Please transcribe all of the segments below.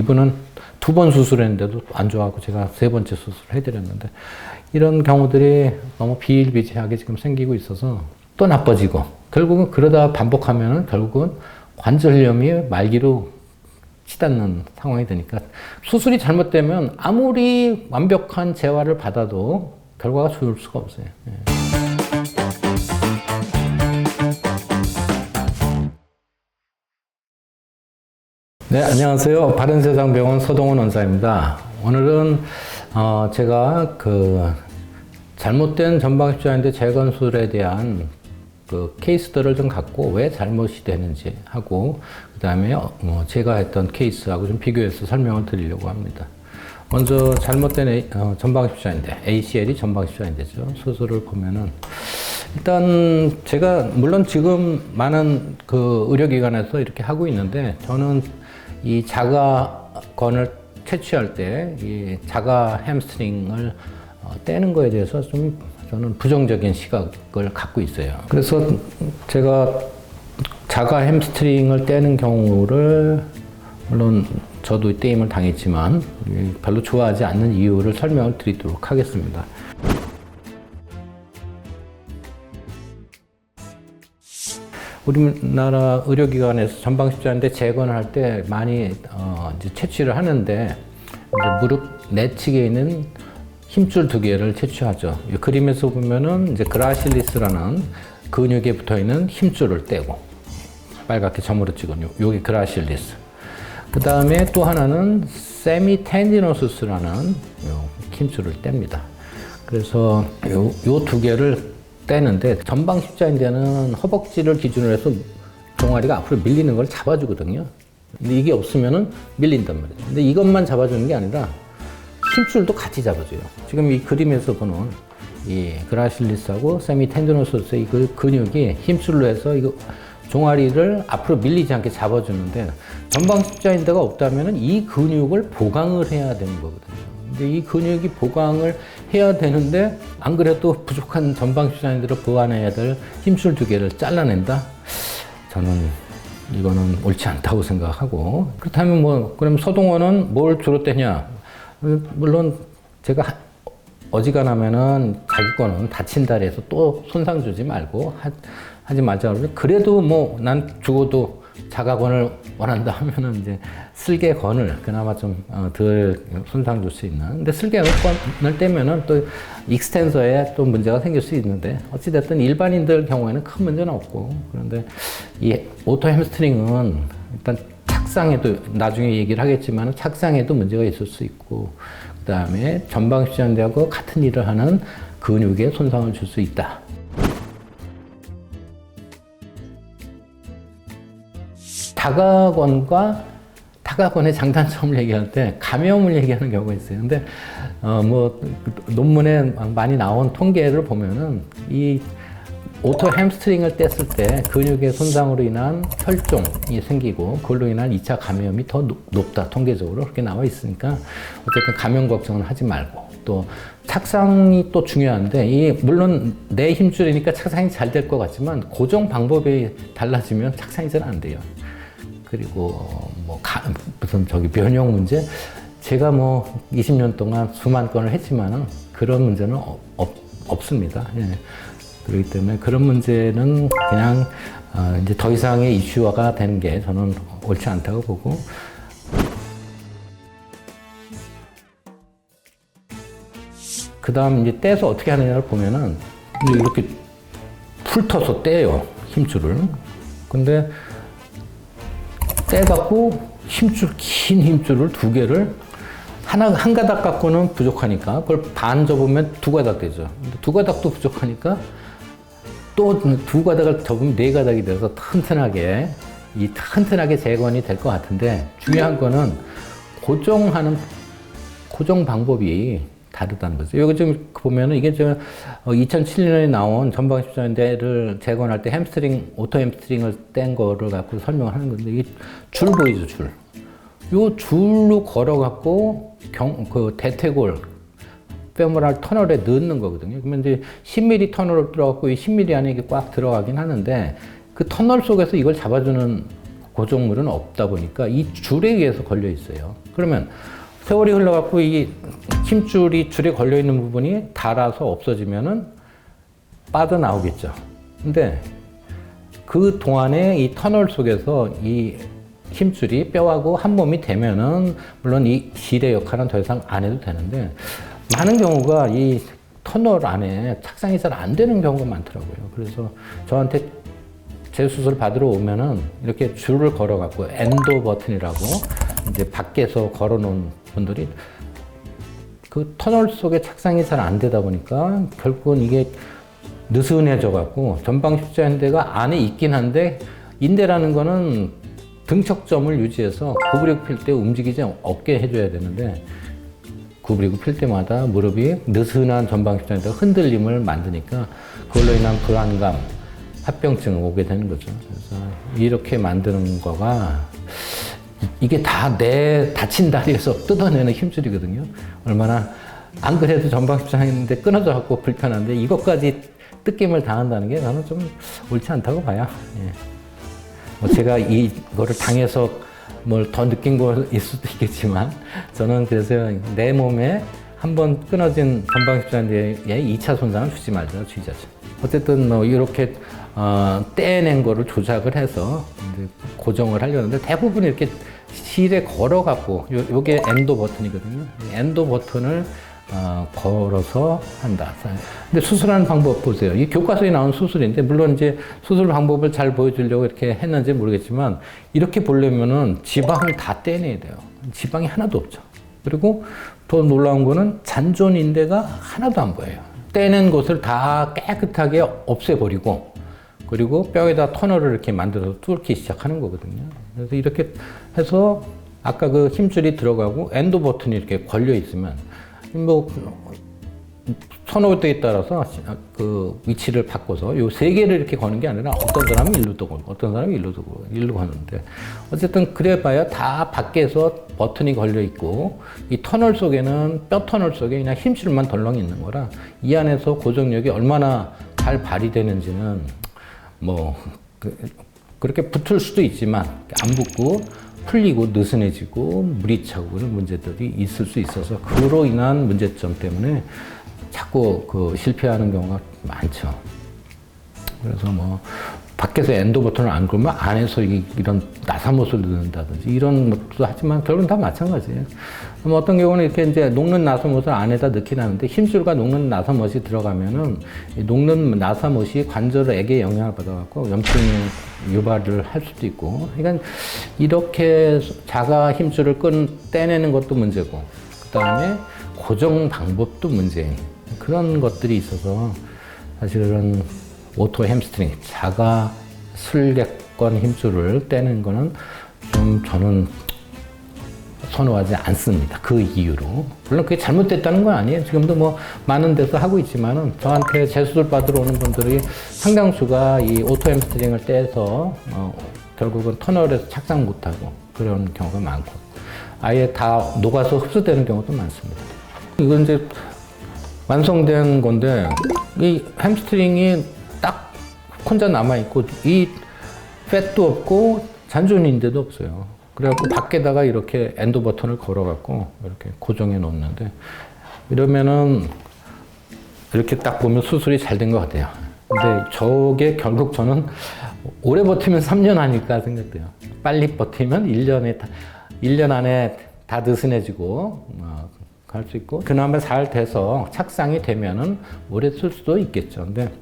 이분은 2번 수술했는데도 안 좋아하고 제가 3번째 수술을 해드렸는데 이런 경우들이 너무 비일비재하게 지금 생기고 있어서 또 나빠지고 결국은 그러다 반복하면은 결국은 관절염이 말기로 치닫는 상황이 되니까 수술이 잘못되면 아무리 완벽한 재활을 받아도 결과가 좋을 수가 없어요. 예. 네, 안녕하세요. 바른세상병원 서동원 원사입니다. 오늘은 제가 잘못된 전방십자인대 재건술에 대한 케이스들을 좀 갖고 왜 잘못이 되는지 하고 그 다음에 제가 했던 케이스하고 좀 비교해서 설명을 드리려고 합니다. 먼저 잘못된 전방십자인대, ACL이 전방십자인대죠. 수술을 보면은 일단 제가 물론 지금 많은 의료기관에서 이렇게 하고 있는데 저는 이 자가건을 채취할 때 이 자가 햄스트링을 떼는 거에 대해서 좀 저는 부정적인 시각을 갖고 있어요. 그래서 제가 자가 햄스트링을 떼는 경우를 물론 저도 떼임을 당했지만 별로 좋아하지 않는 이유를 설명을 드리도록 하겠습니다. 우리나라 의료기관에서 전방십자인대 재건을 할 때 많이 이제 채취를 하는데 이제 무릎 내측에 있는 힘줄 2개를 채취하죠. 이 그림에서 보면은 이제 그라실리스라는 근육에 붙어 있는 힘줄을 떼고 빨갛게 점으로 찍은 요게 그라실리스. 그 다음에 또 하나는 세미텐디노수스라는 힘줄을 뗍니다. 그래서 요 2개를 떼는데 전방십자인대는 허벅지를 기준으로 해서 종아리가 앞으로 밀리는 걸 잡아주거든요. 근데 이게 없으면은 밀린단 말이에요. 근데 이것만 잡아주는 게 아니라 힘줄도 같이 잡아줘요. 지금 이 그림에서 보는 이 그라실리스하고 세미텐디노수스의 그 근육이 힘줄로 해서 이거 종아리를 앞으로 밀리지 않게 잡아주는데 전방십자인대가 없다면은 이 근육을 보강을 해야 되는 거거든요. 근데 이 근육이 보강을 해야 되는데 안 그래도 부족한 전방십자인대를 보완해야 될 힘줄 2개를 잘라낸다? 저는 이거는 옳지 않다고 생각하고 그렇다면 그럼 서동원은 뭘 주로 떼냐? 물론 제가 어지간하면은 자기 거는 다친다 해서 또 손상 주지 말고 하지 말자 그러면 그래도 난 죽어도 자가건을 원한다 하면은 이제 슬개건을 그나마 좀 덜 손상 줄 수 있는. 근데 슬개건을 떼면은 또 익스텐서에 또 문제가 생길 수 있는데 어찌됐든 일반인들 경우에는 큰 문제는 없고 그런데 이 오토 햄스트링은 일단 착상에도 나중에 얘기를 하겠지만 착상에도 문제가 있을 수 있고 그 다음에 전방십자인대하고 같은 일을 하는 근육에 손상을 줄 수 있다. 다가건과 타가건의 장단점을 얘기할 때 감염을 얘기하는 경우가 있어요. 근데 논문에 많이 나온 통계를 보면은 이 오토 햄스트링을 뗐을 때 근육의 손상으로 인한 혈종이 생기고 그걸로 인한 2차 감염이 더 높다. 통계적으로 그렇게 나와 있으니까 어쨌든 감염 걱정은 하지 말고 또 착상이 또 중요한데 물론 내 힘줄이니까 착상이 잘 될 것 같지만 고정 방법이 달라지면 착상이 잘 안 돼요. 그리고 무슨 면역 문제 제가 20년 동안 수만 건을 했지만은 그런 문제는 없습니다. 예. 그렇기 때문에 그런 문제는 그냥 이제 더 이상의 이슈화가 되는 게 저는 옳지 않다고 보고 그 다음 이제 떼서 어떻게 하느냐를 보면은 이렇게 풀터서 떼요 힘줄을. 근데 떼갖고 긴 힘줄을 2개를 한 가닥 갖고는 부족하니까 그걸 반 접으면 2가닥 되죠. 근데 2가닥도 부족하니까 또 2가닥을 접으면 4가닥이 돼서 튼튼하게 재건이 될 것 같은데 중요한 거는 고정 방법이 다르다는 거죠. 여기 지금 보면은 이게 2007년에 나온 전방십자인대를 재건할 때 오토 햄스트링을 뗀 거를 갖고 설명을 하는 건데 이게 줄 보이죠, 줄. 요 줄로 걸어갖고 대퇴골 페모랄 터널에 넣는 거거든요. 그러면 이제 10mm 터널로 들어갔고 이 10mm 안에 이게 꽉 들어가긴 하는데 그 터널 속에서 이걸 잡아주는 고정물은 없다 보니까 이 줄에 의해서 걸려 있어요. 그러면 세월이 흘러갖고 이 힘줄이 줄에 걸려 있는 부분이 닳아서 없어지면은 빠져나오겠죠. 근데 그 동안에 이 터널 속에서 이 힘줄이 뼈하고 한 몸이 되면은 물론 이 실의 역할은 더 이상 안 해도 되는데 많은 경우가 이 터널 안에 착상이 잘 안 되는 경우가 많더라고요. 그래서 저한테 재수술 받으러 오면은 이렇게 줄을 걸어 갖고 엔도 버튼이라고 이제 밖에서 걸어 놓은 분들이 그 터널 속에 착상이 잘 안 되다 보니까 결국은 이게 느슨해져 갖고 전방 십자인대가 안에 있긴 한데 인대라는 거는 등척점을 유지해서 구부리고 필 때 움직이지 없게 해줘야 되는데 구부리고 필 때마다 무릎이 느슨한 전방 십자인대가 흔들림을 만드니까 그걸로 인한 불안감, 합병증 오게 되는 거죠. 그래서 이렇게 만드는 거가 이게 다 내 다친 다리에서 뜯어내는 힘줄이거든요. 얼마나 안 그래도 전방 십자인대 끊어져 갖고 불편한데 이것까지 뜯김을 당한다는 게 나는 좀 옳지 않다고 봐요. 예. 뭐 제가 이거를 당해서 뭘 더 느낀 거일 수도 있겠지만 저는 그래서 내 몸에 한번 끊어진 전방 십자인대에 2차 손상을 주지 말자 주의자죠. 어쨌든 뭐 이렇게 떼낸 거를 조작을 해서 이제 고정을 하려는데 대부분 이렇게 실에 걸어 갖고 요게 엔도 버튼이거든요. 엔도 버튼을 걸어서 한다. 근데 수술하는 방법 보세요. 이 교과서에 나온 수술인데, 물론 이제 수술 방법을 잘 보여주려고 이렇게 했는지 모르겠지만, 이렇게 보려면은 지방을 다 떼내야 돼요. 지방이 하나도 없죠. 그리고 더 놀라운 거는 잔존인대가 하나도 안 보여요. 떼낸 곳을 다 깨끗하게 없애버리고, 그리고 뼈에다 터널을 이렇게 만들어서 뚫기 시작하는 거거든요. 그래서 이렇게 해서 아까 그 힘줄이 들어가고 엔도 버튼이 이렇게 걸려 있으면, 뭐 선호도에 따라서 그 위치를 바꿔서 요 세 개를 이렇게 거는 게 아니라 어떤 사람은 일로도 걸고 어떤 사람은 일로도 걸고 일로 거는데 어쨌든 그래봐야 다 밖에서 버튼이 걸려 있고 이 터널 속에는 뼈 터널 속에 그냥 힘줄만 덜렁 있는 거라 이 안에서 고정력이 얼마나 잘 발휘되는지는 뭐 그렇게 붙을 수도 있지만 안 붙고 풀리고 느슨해지고 물이 차고 그런 문제들이 있을 수 있어서 그로 인한 문제점 때문에 자꾸 그 실패하는 경우가 많죠. 그래서 뭐 밖에서 엔도 버튼을 안 걸면 안에서 이런 나사못을 넣는다든지 이런 것도 하지만 결국은 다 마찬가지예요. 뭐 어떤 경우는 이렇게 이제 녹는 나사못을 안에다 넣긴 하는데 힘줄과 녹는 나사못이 들어가면은 이 녹는 나사못이 관절에게 영향을 받아갖고 염증 유발을 할 수도 있고, 그러니까 이렇게 자가 힘줄을 떼내는 것도 문제고, 그 다음에 고정 방법도 문제인 그런 것들이 있어서 사실은 오토 햄스트링, 자가 슬개권 힘줄을 떼는 거는 좀 저는 선호하지 않습니다. 그 이유로. 물론 그게 잘못됐다는 건 아니에요. 지금도 뭐 많은 데서 하고 있지만은 저한테 재수술 받으러 오는 분들이 상당수가 이 오토 햄스트링을 떼서 결국은 터널에서 착상 못하고 그런 경우가 많고 아예 다 녹아서 흡수되는 경우도 많습니다. 이건 이제 완성된 건데 이 햄스트링이 딱 혼자 남아있고 이 팻도 없고 잔존인대도 없어요. 그래갖고 밖에다가 이렇게 엔도 버튼을 걸어갖고 이렇게 고정해 놓는데 이러면은 이렇게 딱 보면 수술이 잘 된 것 같아요. 근데 저게 결국 저는 오래 버티면 3년 아닐까 생각돼요. 빨리 버티면 1년 안에 다 느슨해지고 갈 수 있고 그나마 잘 돼서 착상이 되면은 오래 쓸 수도 있겠죠. 근데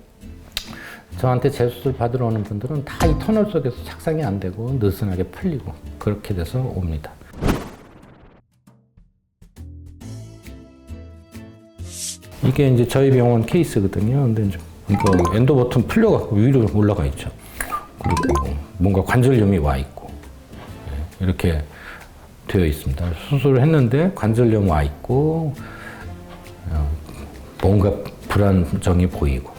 저한테 재수술 받으러 오는 분들은 다 이 터널 속에서 착상이 안 되고 느슨하게 풀리고 그렇게 돼서 옵니다. 이게 이제 저희 병원 케이스거든요. 근데 이제 이거 엔도 버튼 풀려갖고 위로 올라가 있죠. 그리고 뭔가 관절염이 와 있고 이렇게 되어 있습니다. 수술을 했는데 관절염 와 있고 뭔가 불안정이 보이고.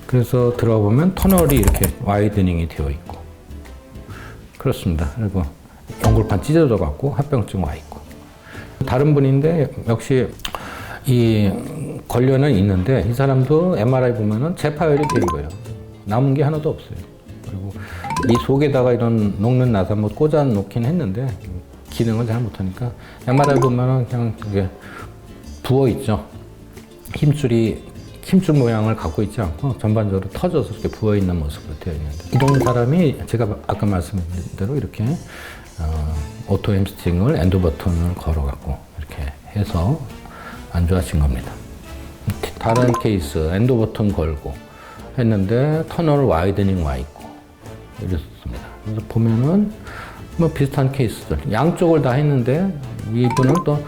그래서 들어가 보면 터널이 이렇게 와이드닝이 되어 있고 그렇습니다. 그리고 연골판 찢어져 갖고 합병증 와 있고 다른 분인데 역시 이 걸려는 있는데 이 사람도 MRI 보면은 재파열이 된 거예요. 남은 게 하나도 없어요. 그리고 이 속에다가 이런 녹는 나사못 꽂아 놓긴 했는데 기능을 잘 못하니까 MRI 보면은 그냥 이게 부어 있죠. 힘줄 모양을 갖고 있지 않고 전반적으로 터져서 이렇게 부어 있는 모습으로 되어 있는데, 이런 사람이 제가 아까 말씀드린 대로 이렇게 오토 햄스트링을 엔도 버튼을 걸어 갖고 이렇게 해서 안 좋아진 겁니다. 다른 케이스 엔도 버튼 걸고 했는데 터널 와이드닝 와 있고 이랬습니다. 그래서 보면은 뭐 비슷한 케이스들 양쪽을 다 했는데, 이분은 또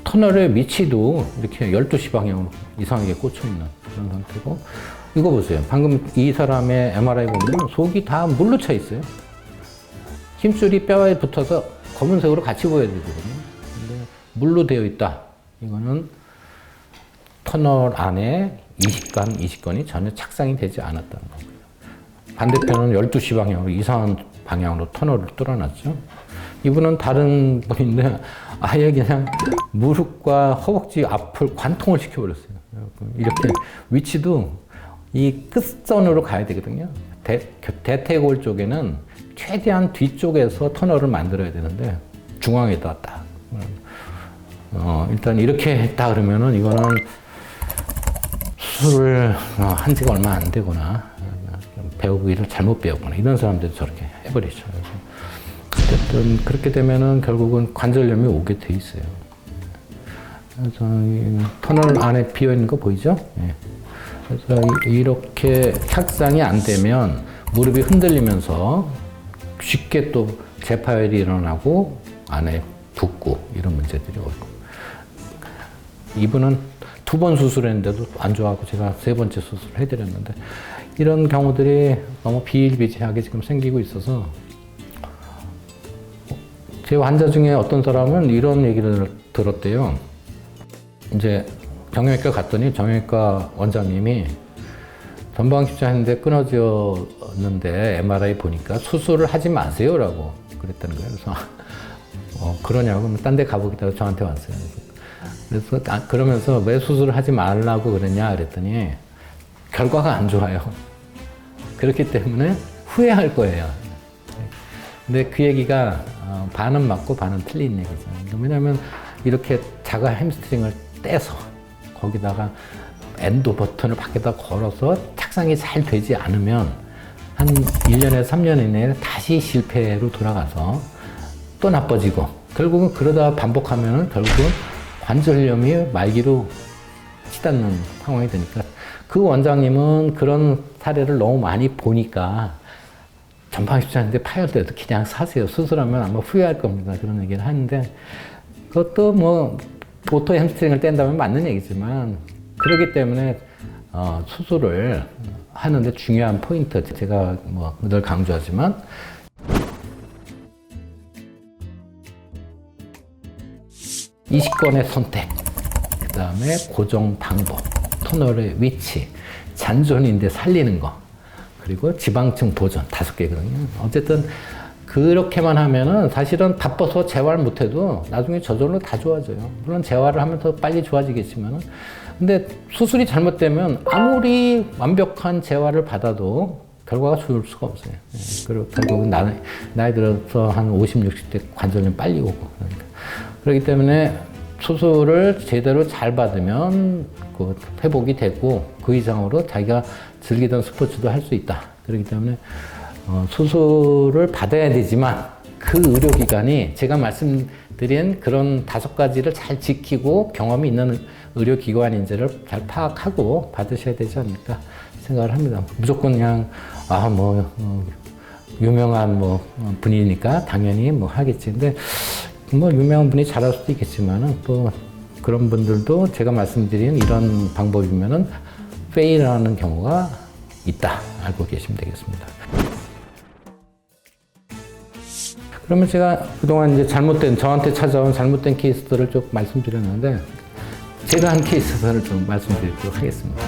터널의 위치도 이렇게 12시 방향으로 이상하게 꽂혀 있는 그런 상태고, 이거 보세요. 방금 이 사람의 MRI 보면 속이 다 물로 차 있어요. 힘줄이 뼈에 붙어서 검은색으로 같이 보여야 되거든요. 근데 물로 되어 있다. 이거는 터널 안에 이식관이 전혀 착상이 되지 않았다는 거고요. 반대편은 12시 방향으로 이상한 방향으로 터널을 뚫어놨죠. 이분은 다른 분인데 아예 그냥 무릎과 허벅지 앞을 관통을 시켜버렸어요. 이렇게 위치도 이 끝선으로 가야 되거든요. 대퇴골 쪽에는 최대한 뒤쪽에서 터널을 만들어야 되는데 중앙에다 딱. 일단 이렇게 했다 그러면은 이거는 수술을 한 지가 얼마 안 되거나 배우기를 잘못 배웠거나 이런 사람들이 저렇게 해버리죠. 어쨌든 그렇게 되면은 결국은 관절염이 오게 돼 있어요. 그래서 이 터널 안에 비어 있는 거 보이죠? 예. 그래서 이렇게 착상이 안 되면 무릎이 흔들리면서 쉽게 또 재파열이 일어나고 안에 붓고 이런 문제들이 오고. 이분은 2번 수술했는데도 안 좋아하고 제가 3번째 수술을 해드렸는데, 이런 경우들이 너무 비일비재하게 지금 생기고 있어서, 제 환자 중에 어떤 사람은 이런 얘기를 들었대요. 이제 정형외과 갔더니 정형외과 원장님이 전방십자 했는데 끊어졌는데 MRI 보니까 수술을 하지 마세요라고 그랬다는 거예요. 그래서 그러냐고, 그럼 딴 데 가보겠다고 저한테 왔어요. 그래서 그러면서 왜 수술을 하지 말라고 그러냐 그랬더니 결과가 안 좋아요. 그렇기 때문에 후회할 거예요. 근데 그 얘기가 반은 맞고 반은 틀린 얘기죠. 왜냐하면 이렇게 자가 햄스트링을 떼서 거기다가 엔도 버튼을 밖에다 걸어서 착상이 잘 되지 않으면 한 1년에서 3년 이내에 다시 실패로 돌아가서 또 나빠지고, 결국은 그러다 반복하면 결국은 관절염이 말기로 치닫는 상황이 되니까, 그 원장님은 그런 사례를 너무 많이 보니까 전방십자인데 파열돼도 그냥 사세요. 수술하면 아마 후회할 겁니다. 그런 얘기를 하는데, 그것도 뭐 오토 햄스트링을 뗀다면 맞는 얘기지만, 그렇기 때문에 수술을 하는데 중요한 포인트, 제가 뭐 늘 강조하지만 이식권의 선택, 그 다음에 고정 방법, 터널의 위치, 잔존인대 살리는 거, 그리고 지방층 보존 5개거든요. 어쨌든 그렇게만 하면은 사실은 바빠서 재활 못해도 나중에 저절로 다 좋아져요. 물론 재활을 하면 더 빨리 좋아지겠지만은, 근데 수술이 잘못되면 아무리 완벽한 재활을 받아도 결과가 좋을 수가 없어요. 그리고 결국은 나이 들어서 한 50, 60대 관절염 빨리 오고. 그렇기 때문에 수술을 제대로 잘 받으면 그 회복이 되고 그 이상으로 자기가 즐기던 스포츠도 할 수 있다. 그렇기 때문에 수술을 받아야 되지만 그 의료기관이 제가 말씀드린 그런 5가지를 잘 지키고 경험이 있는 의료기관인지를 잘 파악하고 받으셔야 되지 않을까 생각을 합니다. 무조건 그냥 유명한 분이니까 당연히 하겠지. 근데 유명한 분이 잘할 수도 있겠지만은 또 그런 분들도 제가 말씀드린 이런 방법이면은 페일하는 경우가 있다. 알고 계시면 되겠습니다. 그러면 제가 그동안 이제 저한테 찾아온 잘못된 케이스들을 좀 말씀드렸는데, 제가 한 케이스들을 좀 말씀드리도록 하겠습니다.